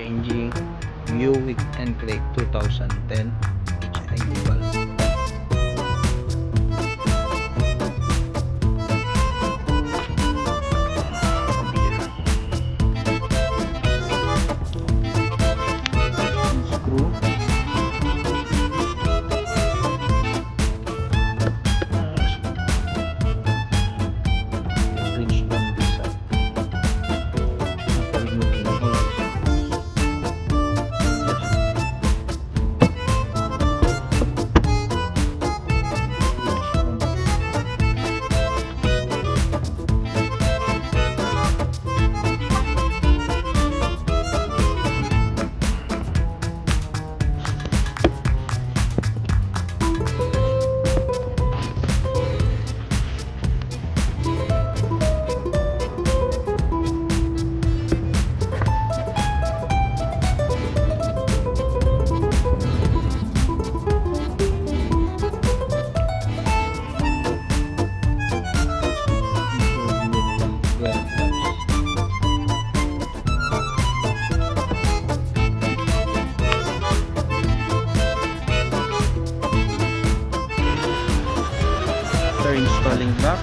changing Buick Enclave 2010 HID valve. Screw. Bridge down this side. After removing all this. After installing back,